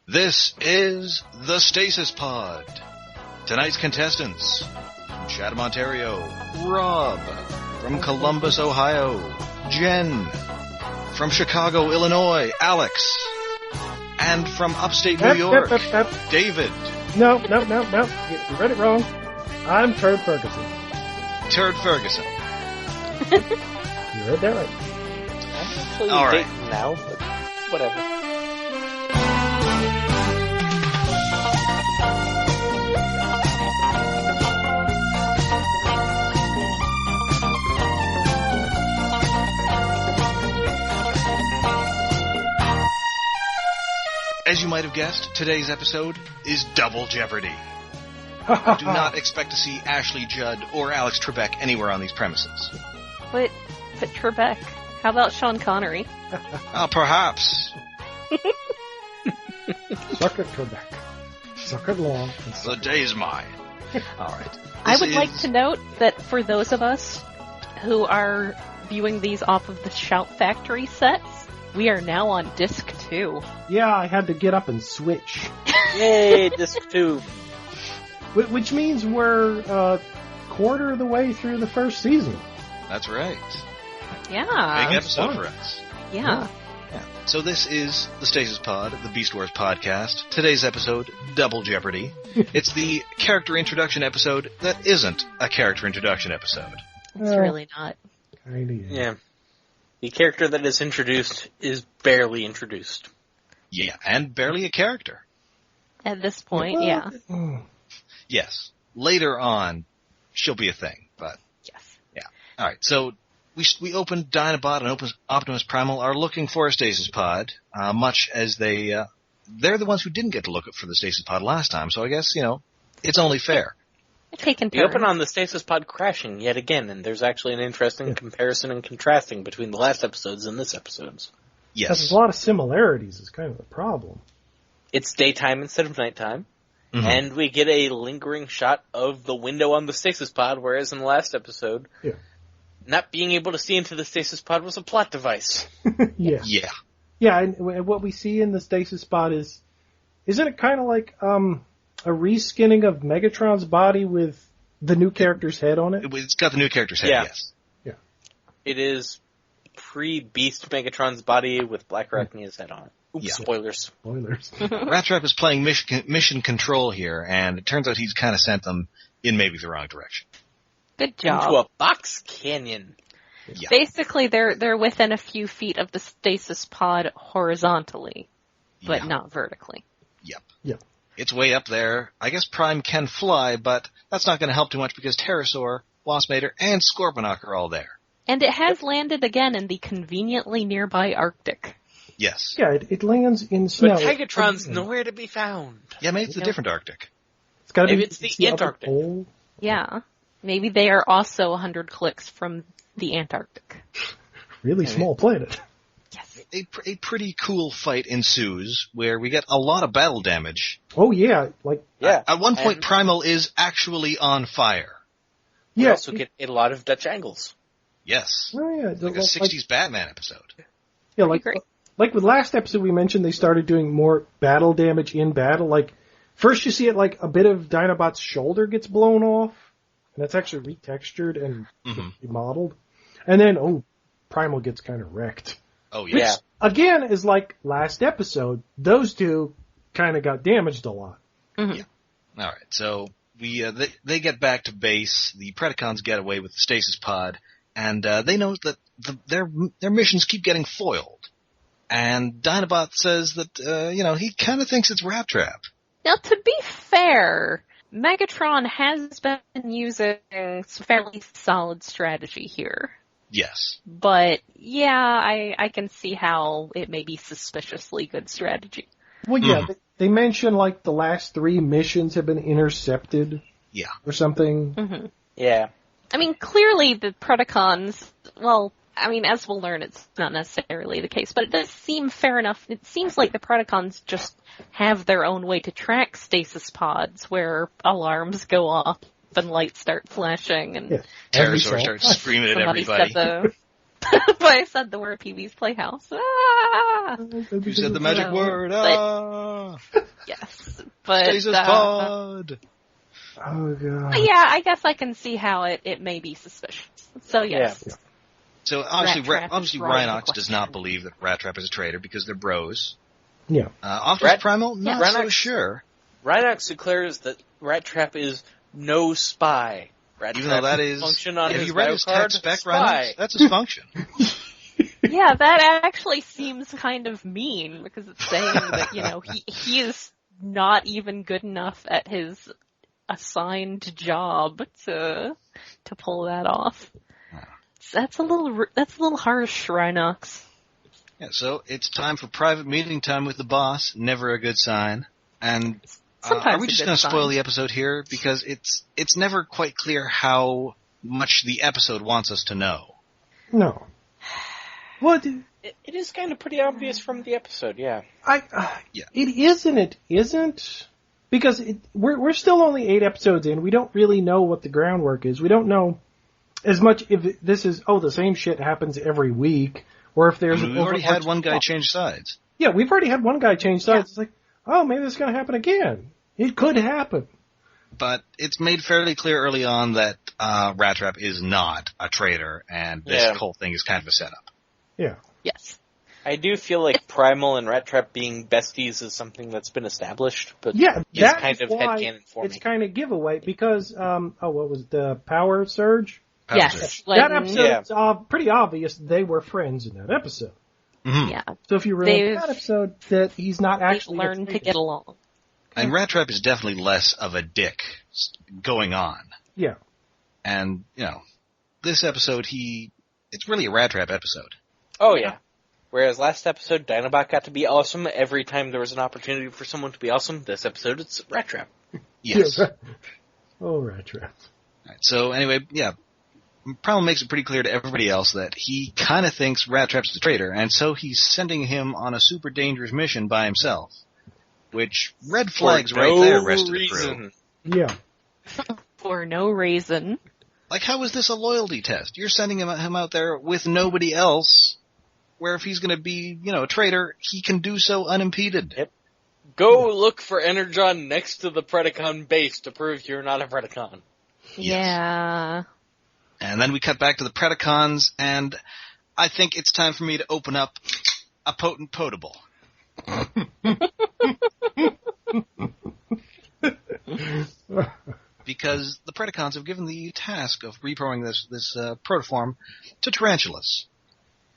This is the Stasis Pod. Tonight's contestants: from Chatham, Ontario, Rob; from Columbus, Ohio, Jen; from Chicago, Illinois, Alex; and from upstate New York, David. No. You read it wrong. I'm Turd Ferguson. Turd Ferguson. You read that right. I'm actually All right. dating now, but whatever. As you might have guessed, today's episode is Double Jeopardy. I do not expect to see Ashley Judd or Alex Trebek anywhere on these premises. But Trebek, how about Sean Connery? Perhaps. Suck it, Trebek. Suck it long. The day's mine. All right. I would like to note that for those of us who are viewing these off of the Shout Factory sets, we are now on disc 2. Yeah, I had to get up and switch. Yay, disc 2. Which means we're a quarter of the way through the first season. That's right. Yeah. Big episode for us. Yeah. So this is the Stasis Pod, the Beast Wars podcast. Today's episode, Double Jeopardy. It's the character introduction episode that isn't a character introduction episode. It's really not. Kinda, Yeah. The character that is introduced is barely introduced. Yeah, and barely a character. At this point, yeah. Yes. Later on, she'll be a thing, but... Yes. Yeah. Alright, so we opened Dinobot and Optimus Primal are looking for a Stasis Pod, much as they're the ones who didn't get to look for the Stasis Pod last time, so I guess, it's only fair. Taking We open on the Stasis Pod crashing yet again, and there's actually an interesting comparison and contrasting between the last episodes and this episode's. Yes. There's a lot of similarities is kind of the problem. It's daytime instead of nighttime, Mm-hmm. and we get a lingering shot of the window on the Stasis Pod, whereas in the last episode, not being able to see into the Stasis Pod was a plot device. Yeah. Yeah. Yeah, and what we see in the Stasis Pod isn't it kind of like a reskinning of Megatron's body with the new character's head on it? It's got the new character's head, Yeah. yes. Yeah. It is pre-Beast Megatron's body with Blackarachnia's head on it. Oops, Yeah. spoilers. Spoilers. Rattrap is playing mission control here, and it turns out he's kind of sent them in maybe the wrong direction. Good job. Into a box canyon. Yeah. Basically, they're within a few feet of the Stasis Pod horizontally, but not vertically. Yep. It's way up there. I guess Prime can fly, but that's not going to help too much because Terrorsaur, Waspinator, and Scorponok are all there. And it has landed again in the conveniently nearby Arctic. Yes. Yeah, it lands in snow. But Tigatron's nowhere to be found. Yeah, maybe it's a different Arctic. It's gotta Maybe be, it's the upper Antarctic. pole. Yeah. Maybe they are also 100 clicks from the Antarctic. Really small planet. Yes. A pretty cool fight ensues where we get a lot of battle damage. Oh yeah, like At one point, Primal is actually on fire. We yeah. also get a lot of Dutch angles. Yes. Oh yeah, Like a 60s Batman episode. yeah, like with last episode we mentioned they started doing more battle damage in battle. Like first you see it like a bit of Dinobot's shoulder gets blown off, and that's actually retextured and remodeled, and then Primal gets kind of wrecked. Oh, Yeah. yes. Again, is like last episode, those two kind of got damaged a lot. Mm-hmm. All right, so they get back to base. The Predacons get away with the Stasis Pod, and they know that their missions keep getting foiled. And Dinobot says that he kind of thinks it's Rattrap. Now, to be fair, Megatron has been using some fairly solid strategy here. Yes. But, yeah, I can see how it may be suspiciously good strategy. Well, yeah, they mention like the last 3 missions have been intercepted. Yeah. Or something. Mm-hmm. Yeah. I mean, clearly the Predacons, as we'll learn, it's not necessarily the case, but it does seem fair enough. It seems like the Predacons just have their own way to track stasis pods where alarms go off and lights start flashing and Terrorsaur starts screaming at somebody everybody. said But I said the word Pee-wee's Playhouse. Ah! You said the magic word. Ah! Yes, but Stasis pod. Oh god. yeah, I guess I can see how it may be suspicious. So yes. Yeah. So obviously, Rattrap is drawing the Rhinox does question. not believe that Rattrap is a traitor because they're bros. Yeah. Optimus Primal, not Rhinox- so sure. Rhinox declares that Rattrap is no spy. Rattrap Even though that is, function on have his you read his biocard, tech spec, spy. Rhinox? That's his function. Yeah, that actually seems kind of mean because it's saying that, he is not even good enough at his assigned job to pull that off. That's a little harsh, Rhinox. Yeah, so it's time for private meeting time with the boss. Never a good sign. And Sometimes are we a just good going to sign. spoil the episode here? Because it's never quite clear how much the episode wants us to know. No. What? It is kind of pretty obvious from the episode, yeah. Yeah. It is and it isn't. Because we're still only 8 episodes in. We don't really know what the groundwork is. We don't know as much if this is, the same shit happens every week, or if there's We've already had one guy change sides. Yeah, we've already had one guy change sides. It's like, maybe this is going to happen again. It could happen. But it's made fairly clear early on that Rattrap is not a traitor, and this whole thing is kind of a setup. Yeah. Yes. I do feel like Primal and Rattrap being besties is something that's been established, but Yeah, it's that kind is of why headcanon for it's me. kind of giveaway because, what was it, the Power Surge? Power Yes. Surge. When- That episode, it's pretty obvious they were friends in that episode. Mhm. Yeah. So if you remember that episode, that he's not They actually learn to get along. And Rattrap is definitely less of a dick going on. Yeah. And, this episode, it's really a Rattrap episode. Oh, yeah. Whereas last episode, Dinobot got to be awesome every time there was an opportunity for someone to be awesome. This episode, it's Rattrap. Yes. Yeah. Oh, Rattrap. Right, so anyway, Primal makes it pretty clear to everybody else that he kind of thinks Rattrap's the traitor, and so he's sending him on a super dangerous mission by himself. Which, red flags For right no there, rest of the crew. reason. Yeah. For no reason. Like, how is this a loyalty test? You're sending him out there with nobody else, where if he's going to be, a traitor, he can do so unimpeded. Yep. Go look for Energon next to the Predacon base to prove you're not a Predacon. Yes. Yeah. And then we cut back to the Predacons, and I think it's time for me to open up a potent potable. Because the Predacons have given the task of reprogramming this protoform to Tarantulas.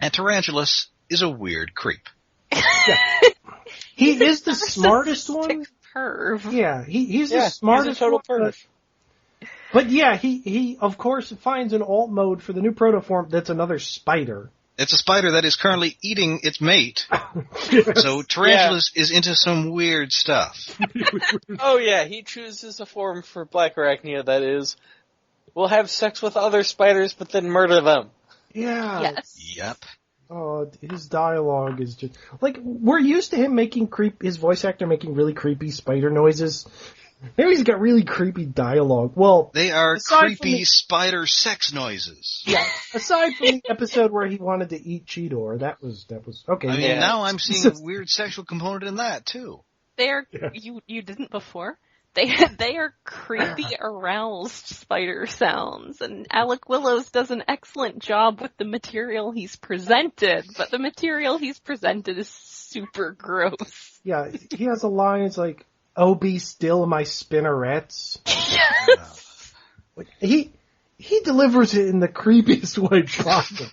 And Tarantulas is a weird creep. He is the smartest one. Perv. Yeah, he's the smartest he's a total one. perv. But yeah, he of course finds an alt mode for the new protoform that's another spider. It's a spider that is currently eating its mate. So Tarantulas is into some weird stuff. Oh yeah, he chooses a form for Blackarachnia that is, we'll have sex with other spiders but then murder them. Yeah. Yes. Yep. Oh, his dialogue is just like we're used to him making his voice actor making really creepy spider noises. Now he's got really creepy dialogue. Well, They are aside from creepy the- spider sex noises. yeah. Aside from the episode where he wanted to eat Cheetor, that was okay. I mean, Yeah. now I'm seeing a weird sexual component in that, too. They're Yeah. you didn't before. They are creepy, aroused spider sounds, and Alec Willows does an excellent job with the material he's presented, but the material he's presented is super gross. Yeah, he has a line. It's like, "Oh, be still, my spinnerets." Like, he delivers it in the creepiest way possible.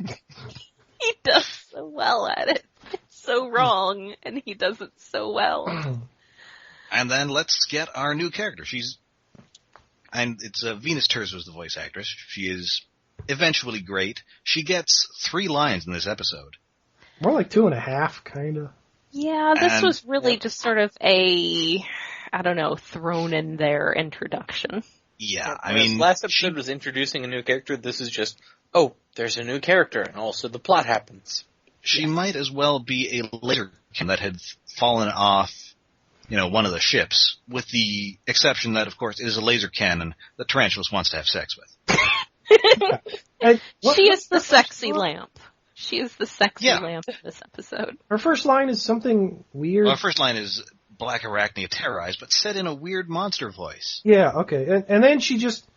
He does so well at it. It's so wrong, and he does it so well. And then let's get our new character. It's Venus Terz was the voice actress. She is eventually great. She gets 3 lines in this episode. More like 2.5, kind of. Yeah, this And- was really just sort of thrown in there introduction. Yeah, I Whereas mean, last episode was introducing a new character, this is just, there's a new character, and also the plot happens. she might as well be a laser cannon that had fallen off, one of the ships, with the exception that, of course, it is a laser cannon that Tarantulas wants to have sex with. And She is the sexy lamp. She is the sexy lamp in this episode. Her first line is something weird. Well, her first line is Blackarachnia terrorized, but said in a weird monster voice. Yeah, okay. And then she just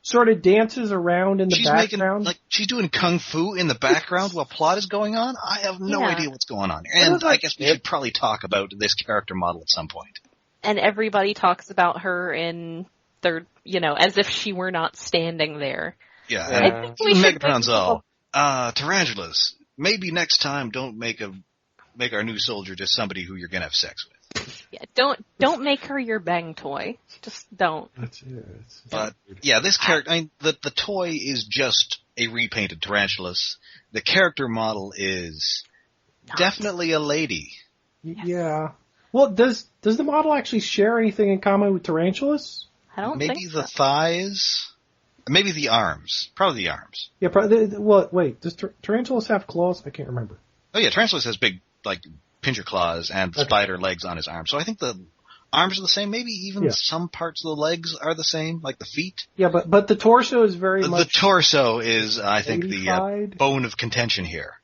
sort of dances around in the background. She's doing kung fu in the background while plot is going on. I have no idea what's going on here. And I guess we should probably talk about this character model at some point. And everybody talks about her in third, as if she were not standing there. Yeah, I think we Megatron's all, Tarantulas, maybe next time don't make our new soldier just somebody who you're gonna have sex with. Yeah, don't make her your bang toy. Just don't. But yeah, this character, the toy is just a repainted Tarantulas. The character model is definitely a lady. Yeah. Well, does the model actually share anything in common with Tarantulas? I don't think so. Maybe the thighs. Maybe the arms. Probably the arms. Yeah. Well, wait. Does Tarantulas have claws? I can't remember. Oh yeah, Tarantulas has big pincher claws and spider legs on his arms. So I think the arms are the same. Maybe even some parts of the legs are the same, like the feet. Yeah, but the torso is very much. The torso is, I think, the bone of contention here.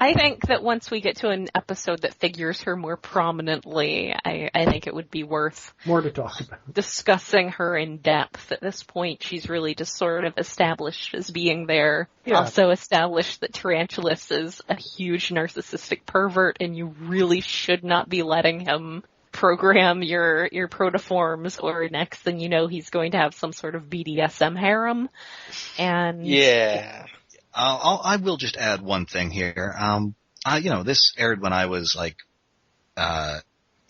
I think that once we get to an episode that figures her more prominently, I think it would be worth more to talk about. Discussing her in depth. At this point, she's really just sort of established as being there. Yeah. Also established that Tarantulas is a huge narcissistic pervert, and you really should not be letting him program your protoforms, or next thing you know, he's going to have some sort of BDSM harem. And I will just add one thing here. This aired when I was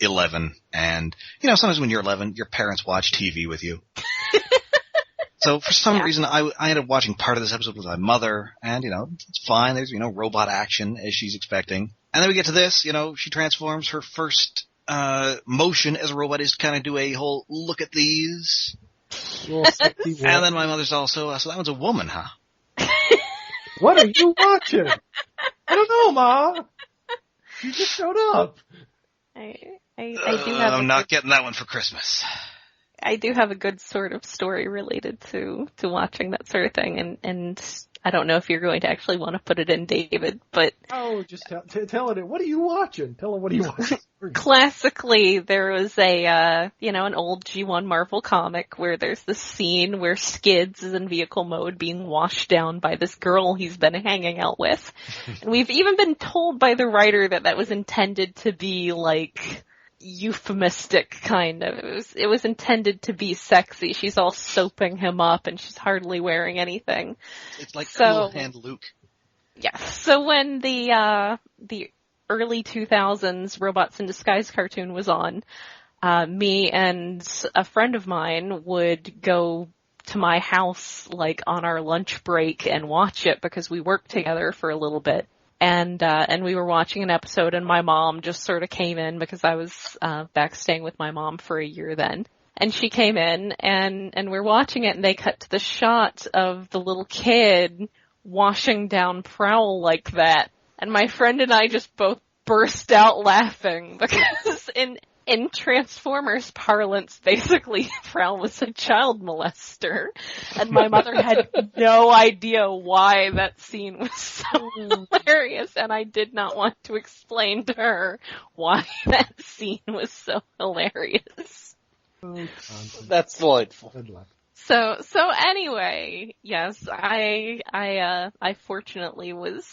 11, and sometimes when you're 11, your parents watch TV with you. So for some reason, I ended up watching part of this episode with my mother, and it's fine. There's robot action as she's expecting, and then we get to this. She transforms. Her first motion as a robot is to kind of do a whole look at these, and then my mother's also so that one's a woman, huh? What are you watching? I don't know, Ma. You just showed up. I do have. I'm not getting that one for Christmas. I do have a good sort of story related to watching that sort of thing, and I don't know if you're going to actually want to put it in, David, but... Oh, just tell it. What are you watching? Tell her what are you watching? Classically, there was an old G1 Marvel comic where there's this scene where Skids is in vehicle mode being washed down by this girl he's been hanging out with. And we've even been told by the writer that was intended to be, euphemistic, kind of. It was intended to be sexy. She's all soaping him up, and she's hardly wearing anything. It's like Cool Hand Luke. Yeah. So when the early 2000s Robots in Disguise cartoon was on, me and a friend of mine would go to my house, on our lunch break and watch it because we worked together for a little bit. And we were watching an episode, and my mom just sort of came in because I was back staying with my mom for a year then. And she came in, and we're watching it, and they cut to the shot of the little kid washing down Prowl like that. And my friend and I just both burst out laughing because in Transformers parlance, basically, Prowl was a child molester, and my mother had no idea why that scene was so hilarious, and I did not want to explain to her why that scene was so hilarious. That's delightful. So anyway, yes, I fortunately was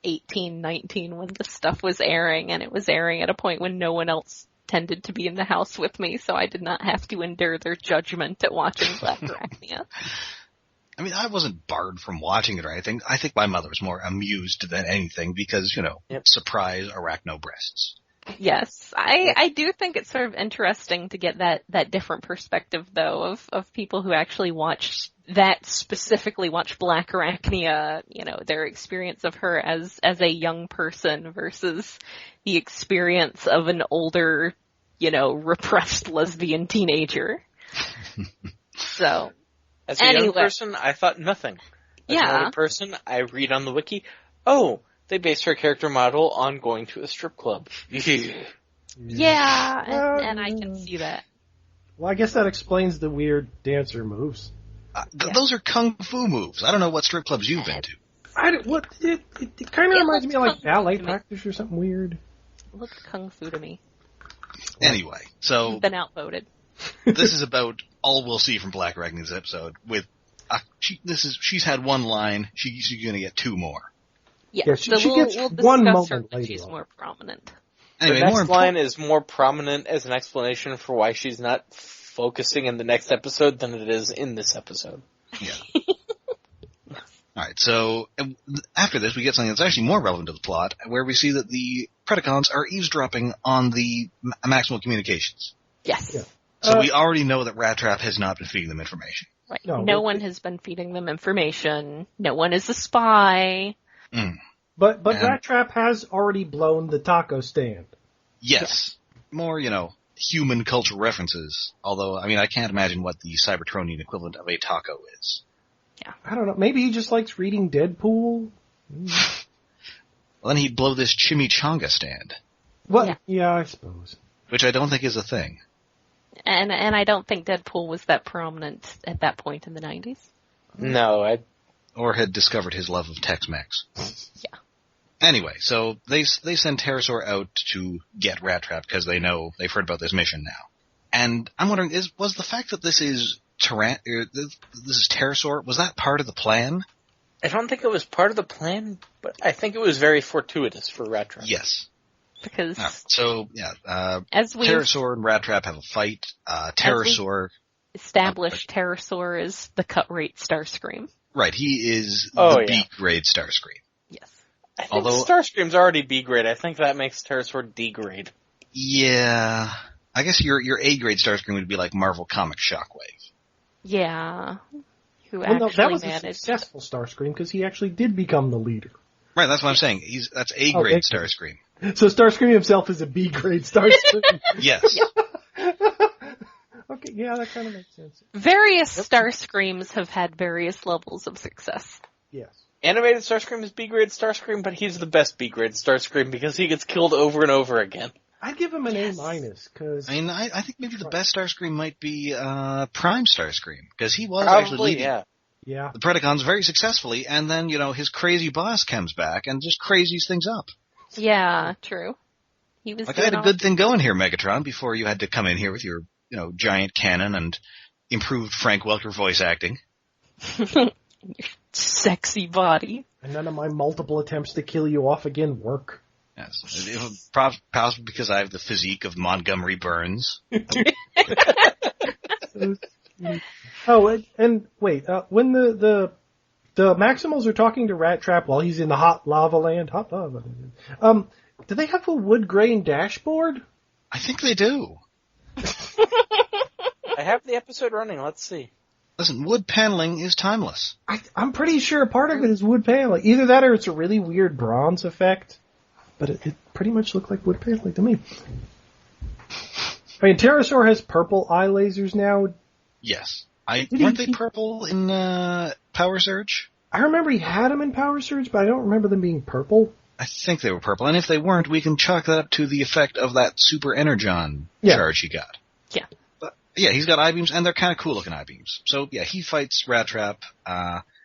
18, 19 when this stuff was airing, and it was airing at a point when no one else tended to be in the house with me, so I did not have to endure their judgment at watching Blackarachnia. I mean, I wasn't barred from watching it or anything. I think my mother was more amused than anything because, surprise arachno breasts. Yes, I do think it's sort of interesting to get that different perspective, though, of people who actually specifically watch Blackarachnia, their experience of her as a young person versus the experience of an older, repressed lesbian teenager. So, as a young person, I thought nothing. As an older person, I read on the wiki, they based her character model on going to a strip club. Yeah, and I can see that. Well, I guess that explains the weird dancer moves. Those are kung fu moves. I don't know what strip clubs you've been to. It kind of reminds me of like ballet to me. practice or something weird. It looked kung fu to me. Anyway, so You've been outvoted. this is about all we'll see from Blackarachnia's episode. With she's had one line. She's going to get two more. Yeah, she so gets we'll one discuss her moment when later she's on. more prominent. Anyway, the more next line is more prominent as an explanation for why she's not focusing in the next episode than it is in this episode. Yeah. All right, so after this, we get something that's actually more relevant to the plot, where we see that the Predacons are eavesdropping on the Maximal Communications. Yes. Yeah. So we already know that Rattrap has not been feeding them information. Right. No, No but- one has been feeding them information. No one is a spy. But And- Rattrap has already blown the taco stand. Yes. More, human cultural references. Although, I can't imagine what the Cybertronian equivalent of a taco is. I don't know. Maybe he just likes reading Deadpool. Well, then he'd blow this chimichanga stand, What? Yeah, I suppose. which I don't think is a thing. And I don't think Deadpool was that prominent at that point in the 90s. No, Or had discovered his love of Tex-Mex. Yeah. Anyway, so they send Terrorsaur out to get Rattrap because they've heard about this mission now. And I'm wondering, was the fact that this is this is Terrorsaur, was that part of the plan? I don't think it was part of the plan, but I think it was very fortuitous for Rattrap. Yes. Because So, as we've Terrorsaur and Rattrap have a fight. Terrorsaur, established, Terrorsaur is the cut rate Starscream. right, he is Oh, the yeah. B-grade Starscream. Yes. I think Although- Starscream's already B grade. I think that makes Terrorsaur D grade. Yeah, I guess your A-grade Starscream would be like Marvel Comics Shockwave. Yeah. Who Well, no, actually that was a managed. successful Starscream because he actually did become the leader. Right, that's what I'm saying. That's A-grade A-grade. Starscream. So Starscream himself is a B-grade Starscream. Yes. Okay, yeah, that kind of makes sense. Various Starscreams have had various levels of success. Yes. Animated Starscream is B grade Starscream, but he's the best B grade Starscream because he gets killed over and over again. I'd give him an A- because I think maybe the best Starscream might be Prime Starscream, because he was actually Probably, leading yeah, the Predacons very successfully, and then, his crazy boss comes back and just crazies things up. Yeah, true. He was Like, I had a good thing going here, Megatron, before you had to come in here with your, giant cannon and improved Frank Welker voice acting. sexy body. and none of my multiple attempts to kill you off again work. Yes. Possibly because I have the physique of Montgomery Burns. Oh, and wait, when the Maximals are talking to Rattrap while he's in the hot lava land, do they have a wood grain dashboard? I think they do. I have the episode running. Let's see. Listen, wood paneling is timeless. I'm pretty sure part of it is wood paneling. Either that or it's a really weird bronze effect. But it pretty much looked like wood paneling to me. Terrorsaur has purple eye lasers now. Yes. Did Weren't he- they purple in Power Surge? I remember he had them in Power Surge, but I don't remember them being purple. I think they were purple, and if they weren't, we can chalk that up to the effect of that Super Energon Yeah. charge he got. Yeah. But, yeah, he's got I-beams, and they're kind of cool-looking I-beams. So, yeah, he fights Rattrap,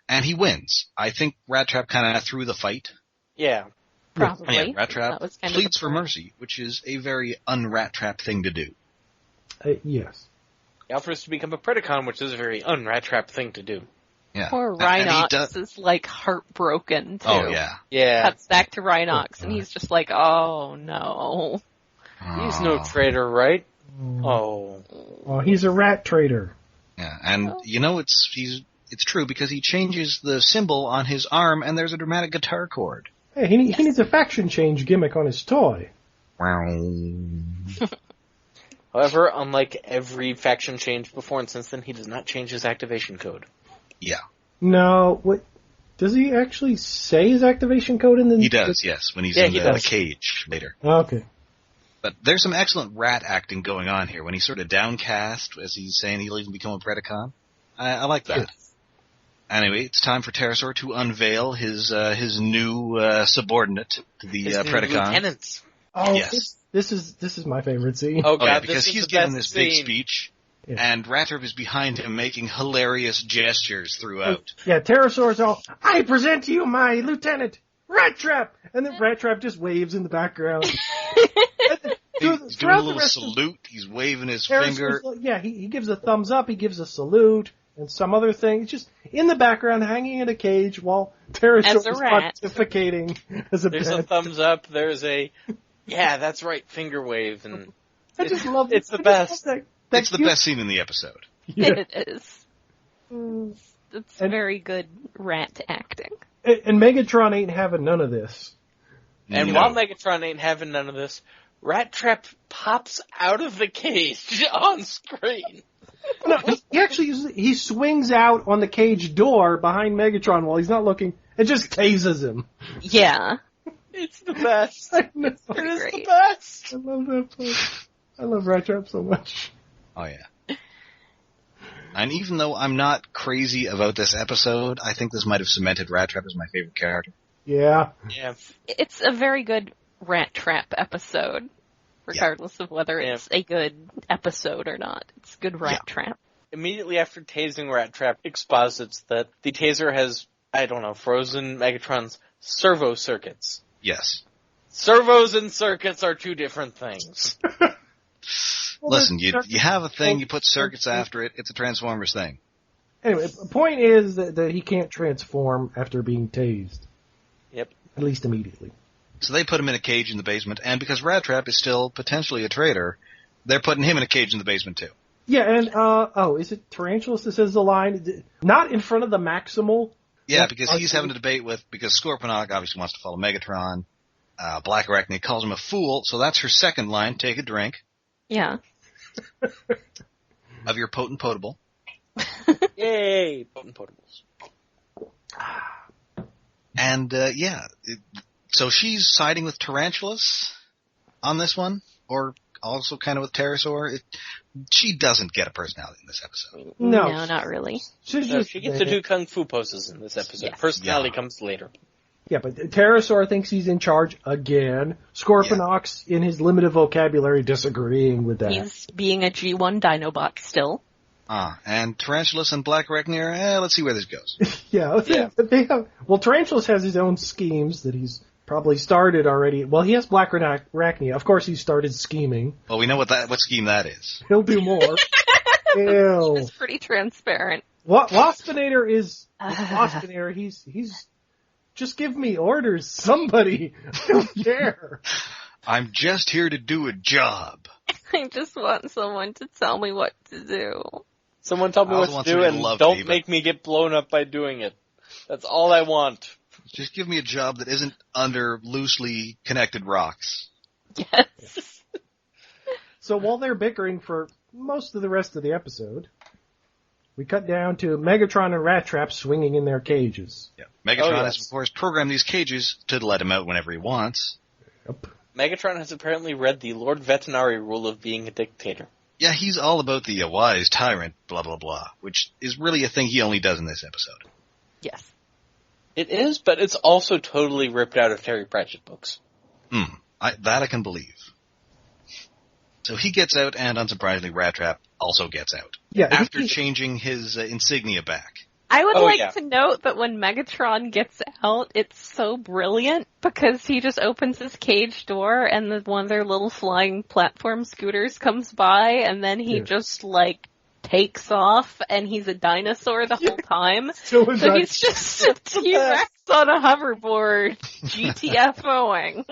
and he wins. I think Rattrap kind of threw the fight. Yeah. Probably. Yeah, Rattrap That was kind of pleads the for point. mercy, which is a very un-Rattrap thing to do. Yes. He offers to become a Predacon, which is a very un-Rattrap thing to do. Yeah. Poor And he Rhinox does- is like heartbroken too. Oh, yeah. Yeah. Cuts back to Rhinox and he's just like, oh no. He's no traitor, right? Oh. Oh, he's a rat trader. Yeah, and it's true because he changes the symbol on his arm and there's a dramatic guitar chord. Hey, he needs a faction change gimmick on his toy. However, unlike every faction change before and since then, he does not change his activation code. Yeah, No, what? Does he actually say his activation code in the... he does, yes, when he's Yeah, in he the does. cage later. Okay. But there's some excellent rat acting going on here when he's sort of downcast as he's saying he'll even become a Predacon. I like that. Anyway, it's time for Terrorsaur to unveil his new subordinate to the His new Predacon. lieutenants. Oh, Yes. this is my favorite scene. Oh Oh, yeah, god, because this is he's the giving best this big scene. speech. And Rattrap is behind him making hilarious gestures throughout. Yeah, Terrorsaur's all, I present to you my lieutenant, Rattrap! And then Rattrap just waves in the background. He's doing a little salute, he's waving his finger. Yeah, he gives a thumbs up, he gives a salute, and some other thing. It's just in the background, hanging in a cage, while Terrorsaur is pontificating as a There's a thumbs up, there's a, yeah, that's right, finger wave, and I just love it's the best. It's the best scene in the episode. Yeah. It is. It's very good rat acting. And Megatron ain't having none of this. And while Megatron ain't having none of this, Rattrap pops out of the cage on screen. No, he swings out on the cage door behind Megatron while he's not looking and just tases him. Yeah. It's the best. I know. It is the best. I love that part. I love Rattrap so much. Oh, yeah. And even though I'm not crazy about this episode, I think this might have cemented Rattrap as my favorite character. Yeah. Yeah. It's a very good Rattrap episode, regardless of whether it's a good episode or not. It's good Rattrap. Immediately after tasing Rattrap, exposits that the taser has, frozen Megatron's servo circuits. Yes. Servos and circuits are two different things. Listen, you have a thing, you put circuits after it, it's a Transformers thing. Anyway, the point is that he can't transform after being tased. Yep. At least immediately. So they put him in a cage in the basement, and because Rattrap is still potentially a traitor, they're putting him in a cage in the basement too. Yeah, and, is it Tarantulas that says the line? Not in front of the Maximal? Yeah, because he's having a debate because Scorponok obviously wants to follow Megatron. Blackarachnia calls him a fool, so that's her second line, take a drink. Yeah. Of your potent potable. Yay, potent potables. And, so she's siding with Tarantulas on this one, or also kind of with Terrorsaur. She doesn't get a personality in this episode. No, not really. She gets to do kung fu poses in this episode. Yes. Personality comes later. Yeah, but Terrorsaur thinks he's in charge again. Scorponok's in his limited vocabulary disagreeing with that. He's being a G1 Dinobot still. And Tarantulas and Blackarachnia, let's see where this goes. Tarantulas has his own schemes that he's probably started already. Well, he has Blackarachnia. Of course, he started scheming. Well, we know what scheme that is. He'll do more. Ew. It's pretty transparent. Waspinator is Waspinator. He's just give me orders, somebody. I don't care. I'm just here to do a job. I just want someone to tell me what to do. Someone tell me what to do and don't make me get blown up by doing it. That's all I want. Just give me a job that isn't under loosely connected rocks. Yes. So while they're bickering for most of the rest of the episode, we cut down to Megatron and Rattrap swinging in their cages. Yeah. Megatron has, of course, programmed these cages to let him out whenever he wants. Yep. Megatron has apparently read the Lord Veterinary rule of being a dictator. Yeah, he's all about the wise tyrant, blah, blah, blah, which is really a thing he only does in this episode. Yes. It is, but it's also totally ripped out of Terry Pratchett books. That I can believe. So he gets out, and unsurprisingly, Rattrap also gets out. Yeah, after changing his insignia back. I would to note that when Megatron gets out, it's so brilliant because he just opens his cage door and one of their little flying platform scooters comes by and then he just takes off and he's a dinosaur the whole time. So he's just a T-Rex on a hoverboard GTFOing.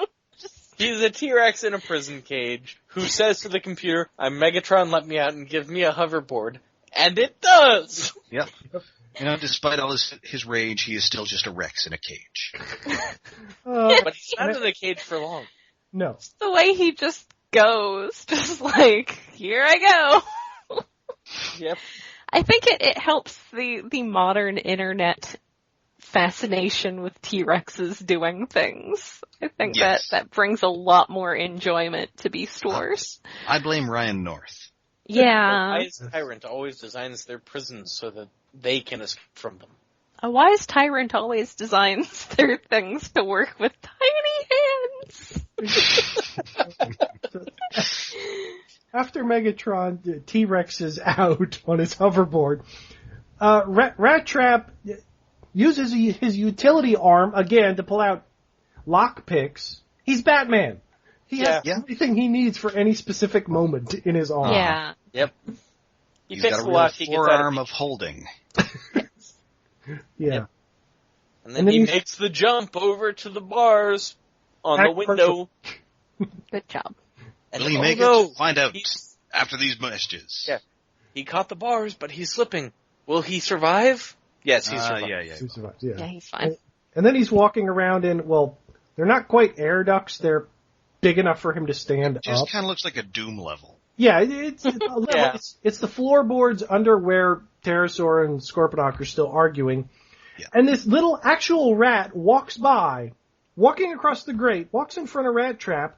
He's a T-Rex in a prison cage who says to the computer, I'm Megatron, let me out and give me a hoverboard. And it does! Yep. Despite all his rage, he is still just a Rex in a cage. But he's not in a cage for long. No. It's the way he just goes. Just here I go. Yep. I think it helps the modern internet fascination with T-Rexes doing things. I think that brings a lot more enjoyment to Beast Wars. I blame Ryan North. Yeah. A wise tyrant always designs their prisons so that they can escape from them. A wise tyrant always designs their things to work with tiny hands. after Megatron T-Rex is out on his hoverboard, Rattrap uses his utility arm again to pull out lockpicks. He's Batman. He has everything he needs for any specific moment in his arm. Yeah. Yep. He's got a real forearm of holding. Yeah. And then he makes the jump over to the bars on the window. Good job. And Will he make it? Find out after these messages. Yeah. He caught the bars, but he's slipping. Will he survive? Yes, he survives. He survives, yeah, he's fine. And then he's walking around in, well, they're not quite air ducts. They're big enough for him to stand up. It just kind of looks like a Doom level. Yeah, it's the floorboards under where Terrorsaur and Scorponok are still arguing. Yeah. And this little actual rat walks by, walking across the grate, walks in front of Rattrap,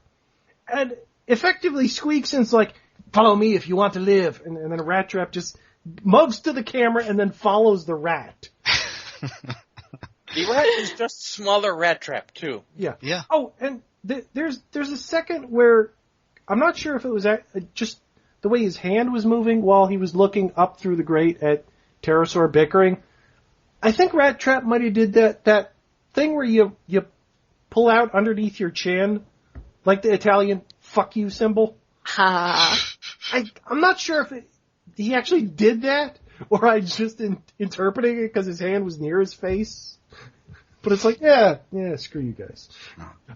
and effectively squeaks and is like, "Follow me if you want to live." And then Rattrap just mugs to the camera and then follows the rat. The rat is just smaller Rattrap, too. Yeah. Yeah. Oh, and there's a second where I'm not sure if it was just the way his hand was moving while he was looking up through the grate at Terrorsaur bickering. I think Rattrap might have did that thing where you pull out underneath your chin, like the Italian "fuck you" symbol. Ha. I'm not sure if he actually did that, or I just interpreting it because his hand was near his face. But it's like, yeah, screw you guys.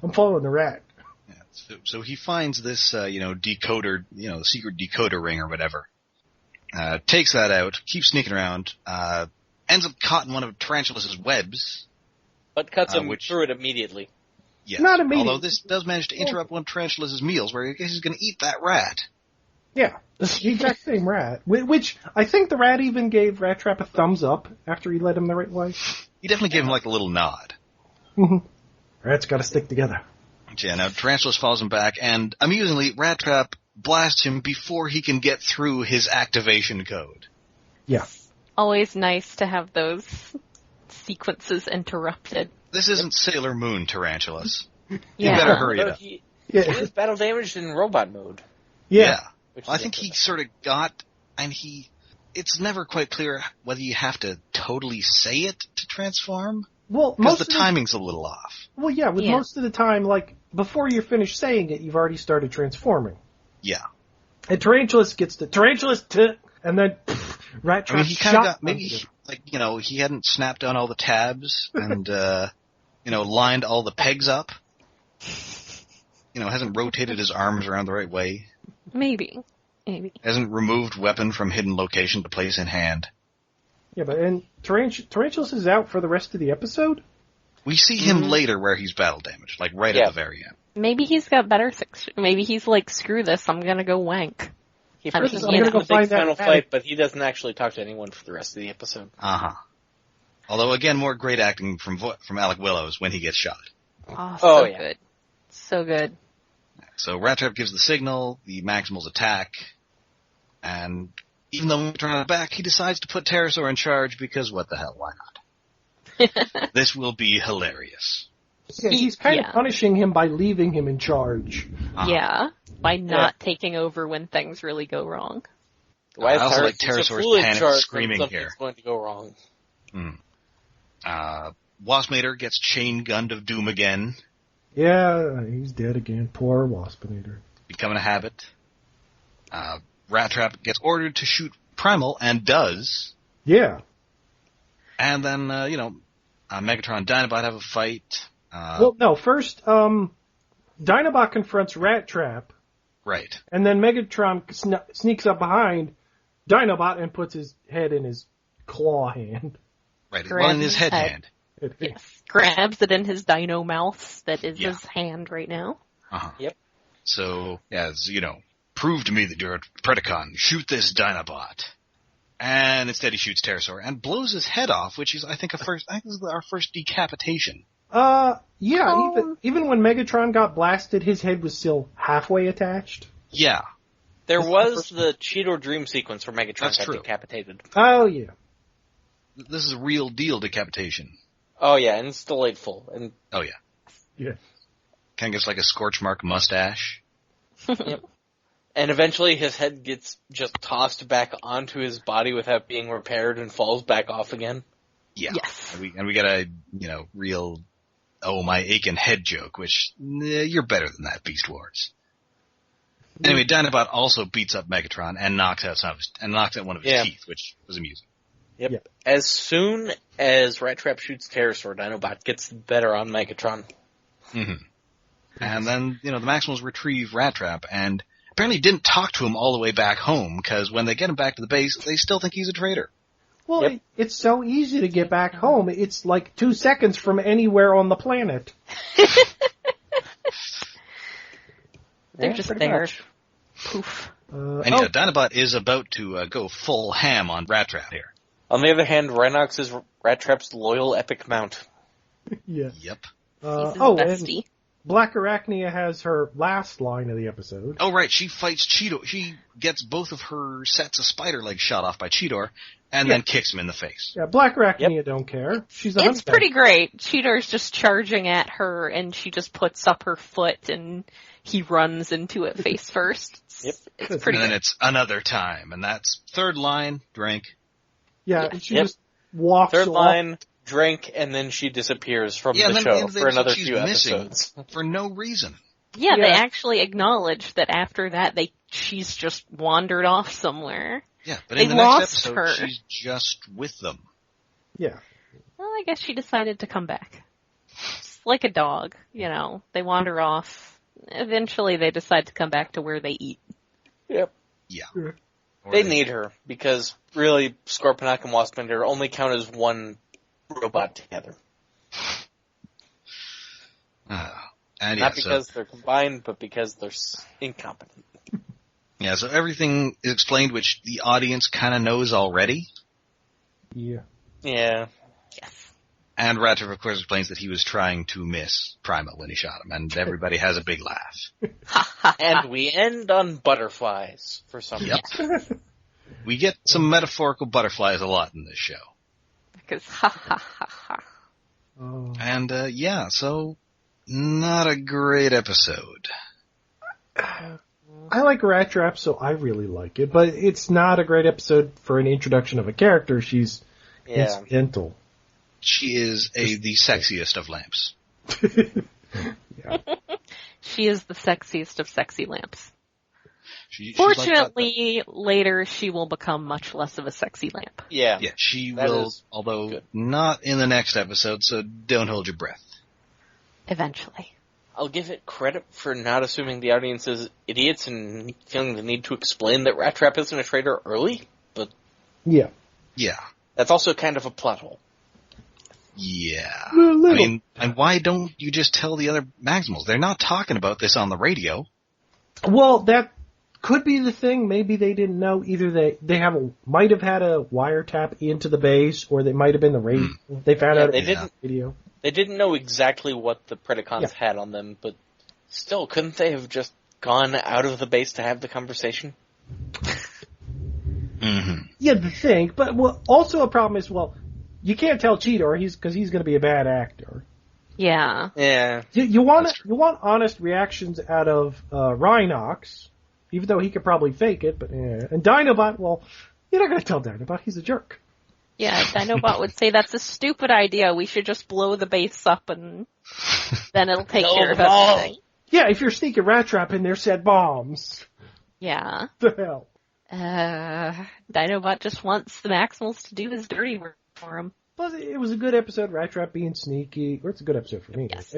I'm following the rat. Yeah, so he finds this, decoder, the secret decoder ring or whatever. Takes that out, keeps sneaking around, ends up caught in one of Tarantulas' webs. But cuts him through it immediately. Yes. Not immediately. Although this does manage to interrupt one of Tarantulas' meals, where I guess he's going to eat that rat. Yeah, the exact same rat. Which, I think the rat even gave Rattrap a thumbs up after he led him the right way. He definitely gave him like a little nod. Mm-hmm. Rats gotta stick together. Yeah, now Tarantulas follows him back, and amusingly, Rattrap blasts him before he can get through his activation code. Yeah. Always nice to have those sequences interrupted. This isn't Sailor Moon, Tarantulas. Yeah. You better hurry it up. He is battle damaged in robot mode. Yeah. I think he sort of got, and it's never quite clear whether you have to totally say it to transform. Well, because the timing's a little off. Well, yeah, most of the time, like, before you're finished saying it, you've already started transforming. Yeah. And Tarantulas gets to, and then, Rattrap. I mean, he kind of got, maybe, he hadn't snapped on all the tabs and, lined all the pegs up. Hasn't rotated his arms around the right way. Maybe. Hasn't removed weapon from hidden location to place in hand. Yeah, but Tarantulas is out for the rest of the episode? We see him later where he's battle damaged, like right at the very end. Maybe he's got better maybe he's like, screw this, I'm gonna go wank. He first is going to go find that final fight, but he doesn't actually talk to anyone for the rest of the episode. Uh-huh. Although, again, more great acting from Alec Willows when he gets shot. Oh, good. So good. So Rattrap gives the signal, the Maximals attack, and even though we turn it back, he decides to put Terrorsaur in charge because what the hell, why not? This will be hilarious. Yeah, he's kind of punishing him by leaving him in charge. Yeah, by not taking over when things really go wrong. I also like Terrorsaur's panic screaming here. Going to go wrong. Waspinator gets chain gunned of doom again. Yeah, he's dead again. Poor Waspinator. Becoming a habit. Rattrap gets ordered to shoot Primal and does. Yeah. And then, Megatron and Dinobot have a fight. First, Dinobot confronts Rattrap. Right. And then Megatron sneaks up behind Dinobot and puts his head in his claw hand. Right, in his head hand. Yes. Grabs it in his dino mouth that is his hand right now. Uh-huh. Yep. So, prove to me that you're a Predacon. Shoot this Dinobot. And instead he shoots Terrorsaur and blows his head off, which is, I think, this is our first decapitation. Even when Megatron got blasted, his head was still halfway attached. Yeah. There was the Cheetor Dream sequence where Megatron got decapitated. Oh, yeah. This is a real deal decapitation. Oh, yeah, and it's delightful. And oh, yeah. Yeah. Kind of gets like a scorch mark mustache. Yep. And eventually his head gets just tossed back onto his body without being repaired and falls back off again. Yeah. Yes. And we get a, real, oh, my aching head joke, which, you're better than that, Beast Wars. Anyway, Dinobot also beats up Megatron and knocks out one of his teeth, which was amusing. Yep. Yeah. As soon as Rattrap shoots Terrorsaur, Dinobot gets better on Megatron. Mm-hmm. And then, the Maximals retrieve Rattrap and apparently didn't talk to him all the way back home, because when they get him back to the base, they still think he's a traitor. Well, it's so easy to get back home. It's like 2 seconds from anywhere on the planet. They're just there. Much. Poof. Dinobot is about to go full ham on Rattrap here. On the other hand, Rhinox is Rattrap's loyal epic mount. Yeah. Yep. He's his and bestie. Blackarachnia has her last line of the episode. Oh, right, she fights Cheetor. She gets both of her sets of spider legs shot off by Cheetor, and then kicks him in the face. Yeah, Blackarachnia don't care. She's a It's hunchback. pretty great. Cheetor's just charging at her, and she just puts up her foot, and he runs into it face first. It's pretty And then good. it's another time, and that's third line, drink. Yeah, Yeah. and she just walks Third off. line, drink, and then she disappears from Yeah, and the then at the show end of the for episode, another she's few missing episodes. for no reason. Yeah, they Yeah. actually acknowledge that after that, she's just wandered off somewhere. Yeah, but They in the next lost episode, her. she's just with them. Yeah. Well, I guess she decided to come back. It's like a dog, they wander off. Eventually they decide to come back to where they eat. Yep. Yeah. Yeah. Or They need her, because really, Scorponok and Waspbender only count as one robot together. And Not because they're combined, but because they're incompetent. so everything is explained, which the audience kind of knows already. Yeah. Yeah. Yes. And Rattrap, of course, explains that he was trying to miss Prima when he shot him, and everybody has a big laugh. And we end on butterflies for some Yep. reason. We get some metaphorical butterflies a lot in this show. Because ha ha ha ha. Oh. And, so not a great episode. I like Rattrap, so I really like it, but it's not a great episode for an introduction of a character. She's incidental. She is the sexiest of lamps. Yeah. She is the sexiest of sexy lamps. She's like that- Fortunately, later she will become much less of a sexy lamp. Yeah. Yeah, she That will, is although good. not in the next episode, so don't hold your breath. Eventually. I'll give it credit for not assuming the audience is idiots and feeling the need to explain that Rattrap isn't a traitor early, but Yeah. Yeah. that's also kind of a plot hole. Yeah. A little. I mean, and why don't you just tell the other Maximals? They're not talking about this on the radio. Well, that could be the thing. Maybe they didn't know. Either they might have had a wiretap into the base, or they might have been the radio. They found out They it was didn't. video. They didn't know exactly what the Predacons had on them, but still, couldn't they have just gone out of the base to have the conversation? Mm-hmm. Yeah, the thing. But also a problem is, you can't tell Cheetor because he's going to be a bad actor. Yeah. Yeah. You want honest reactions out of Rhinox, even though he could probably fake it. But and Dinobot, you're not going to tell Dinobot. He's a jerk. Yeah, Dinobot would say that's a stupid idea. We should just blow the base up and then it'll take care of everything. Yeah, if you're sneaking Rattrap in there, set bombs. Yeah. The hell. Dinobot just wants the Maximals to do his dirty work for him. But it was a good episode. Rattrap being sneaky. Or it's a good episode for me. Yes.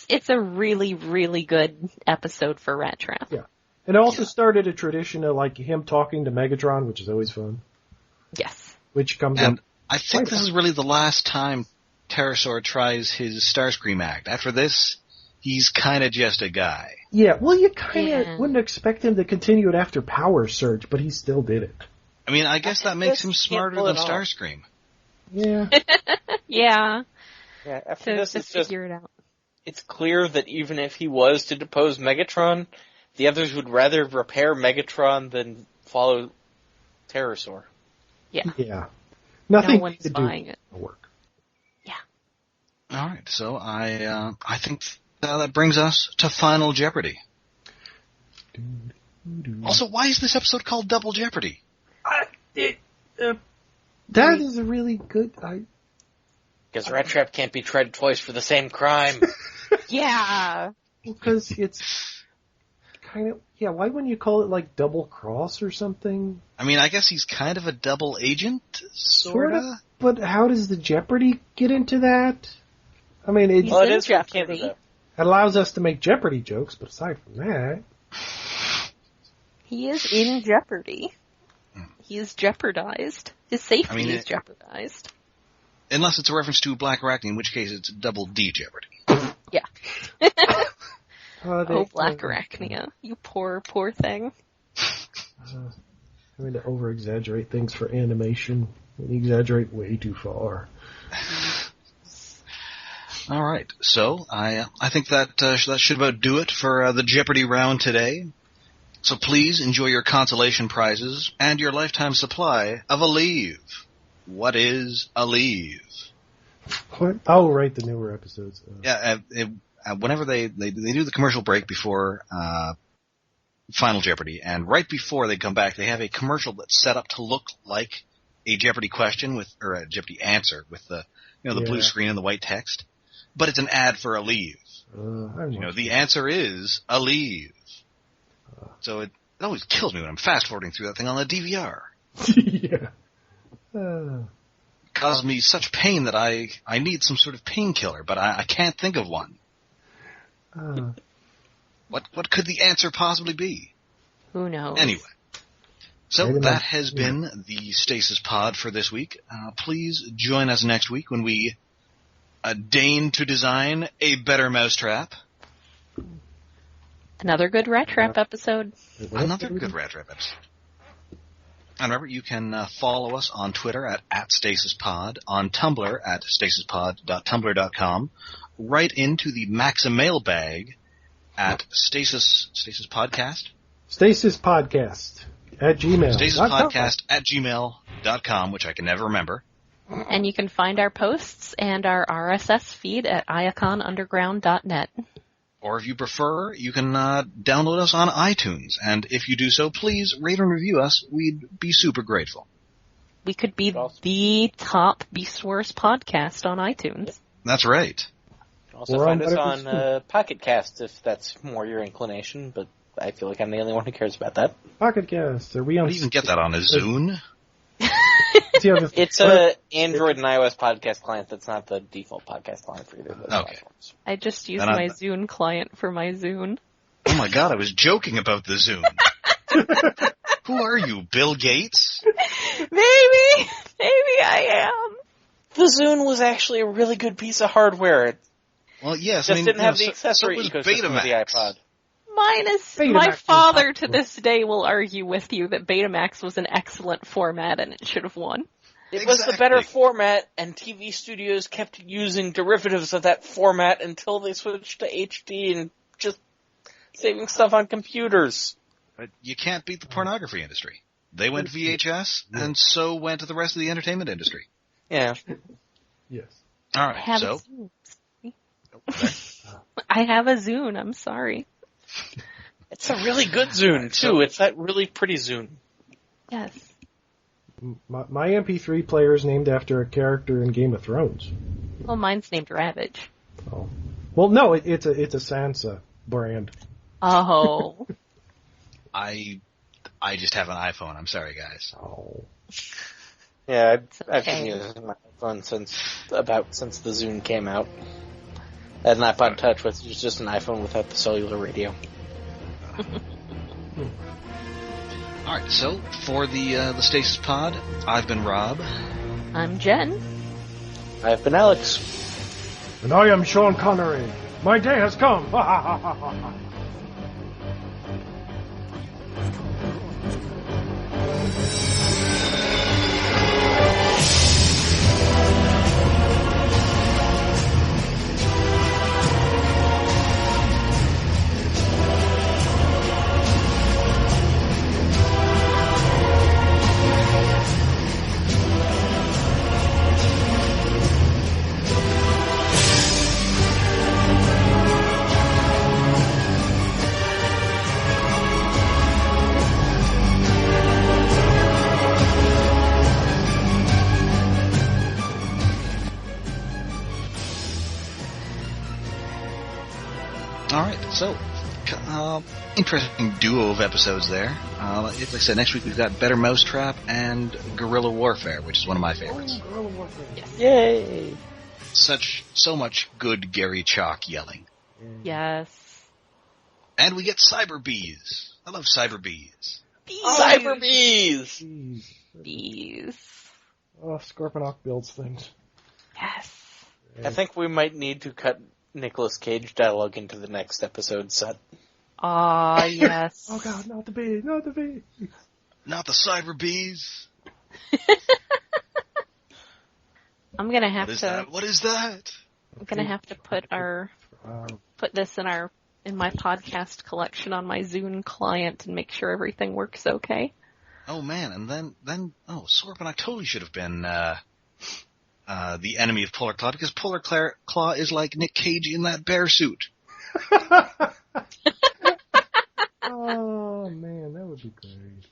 It's a really, really good episode for Rattrap. Yeah. And it also started a tradition of him talking to Megatron, which is always fun. Yes. Which comes And up. I think this is really the last time Terrorsaur tries his Starscream act. After this, he's kind of just a guy. Yeah, you kind of wouldn't expect him to continue it after Power Surge, but he still did it. I mean, I guess that makes him smarter pull than it off. Starscream. Yeah. Yeah. Yeah, after this, it's just, figure it out. it's clear that even if he was to depose Megatron, the others would rather repair Megatron than follow Terrorsaur. Yeah. Yeah. Nothing No one's to do buying it. will work. All right, so I think that brings us to Final Jeopardy. Also, why is this episode called Double Jeopardy? That is a really good... Because Rattrap can't be tried twice for the same crime. Yeah. Because it's kind of... Yeah, why wouldn't you call it like Double Cross or something? I mean, I guess he's kind of a double agent, sorta. But how does the Jeopardy get into that? I mean, it is Jeopardy. It allows us to make Jeopardy jokes, but aside from that... He is in jeopardy. He is jeopardized. His safety is jeopardized. Unless it's a reference to Blackarachnia, in which case it's Double D Jeopardy. Yeah. Oh, Blackarachnia. You poor, poor thing. Having to over-exaggerate things for animation. We exaggerate way too far. All right, so I think that should about do it for the Jeopardy round today. So please enjoy your consolation prizes and your lifetime supply of Aleve. What is Aleve? What? Oh, right, the newer episodes. Yeah, whenever they do the commercial break before Final Jeopardy, and right before they come back, they have a commercial that's set up to look like a Jeopardy question or a Jeopardy answer with the blue screen and the white text, but it's an ad for Aleve. The answer is Aleve. So it always kills me when I'm fast-forwarding through that thing on the DVR. Yeah. It causes me such pain that I need some sort of painkiller, but I can't think of one. What could the answer possibly be? Who knows? Anyway. So that has been the Stasis Pod for this week. Please join us next week when we deign to design a better mousetrap. Another good Rattrap episode. Another good Rattrap episode. And remember, you can follow us on Twitter at @StasisPod, on Tumblr at stasispod.tumblr.com, right into the Maximail bag at Stasis Podcast? Stasis Podcast at Gmail. Stasis Podcast at gmail.com, which I can never remember. And you can find our posts and our RSS feed at iaconunderground.net. Or if you prefer, you can download us on iTunes. And if you do so, please rate and review us. We'd be super grateful. We could be the top Beast Wars podcast on iTunes. That's right. You can also find us on Pocket Cast if that's more your inclination, but I feel like I'm the only one who cares about that. Pocket Cast. Are we on? You can get that on a Zune. It's a Android and iOS podcast client that's not the default podcast client for either of those platforms. I just used my Zune client for my Zune. Oh my god, I was joking about the Zune. Who are you, Bill Gates? Maybe I am. The Zune was actually a really good piece of hardware. Well, yes, It just didn't have the accessory ecosystem of the iPod. My father to this day will argue with you that Betamax was an excellent format and it should have won. It was the better format, and TV studios kept using derivatives of that format until they switched to HD and just saving stuff on computers. But you can't beat the pornography industry. They went VHS, and so went the rest of the entertainment industry. Yeah. Yes. All right, so... I have a Zune, I'm sorry. It's a really good Zune, too. It's that really pretty Zune. Yes. My MP3 player is named after a character in Game of Thrones. Well, mine's named Ravage. Oh. Well, no, it's a Sansa brand. Oh. I just have an iPhone. I'm sorry, guys. Oh. Yeah, I've been using my iPhone since the Zune came out. I had an iPod Touch, which is just an iPhone without the cellular radio. Alright, so for the Stasis Pod, I've been Rob. I'm Jen. I've been Alex. And I am Sean Connery. My day has come. Ha ha ha ha ha. So, interesting duo of episodes there. Like I said, next week we've got Better Mousetrap and Guerrilla Warfare, which is one of my favorites. Oh, Guerrilla Warfare. Yes. Yay! So much good Gary Chalk yelling. Yes. And we get Cyber Bees. I love Cyber Bees. Cyber Bees! Jeez. Bees. Oh, Scorponok builds things. Yes. I think we might need to cut Nicolas Cage dialogue into the next episode set. Ah, yes. Oh god, not the bee, not the bee. Not the Cyber Bees. I'm gonna have What is to. that? What is that? I'm gonna have to put this in my podcast collection on my Zune client and make sure everything works okay. Oh man, and then Scorponok totally should have been the enemy of Polar Claw, because Polar Claw is like Nick Cage in that bear suit. Oh man, that would be great.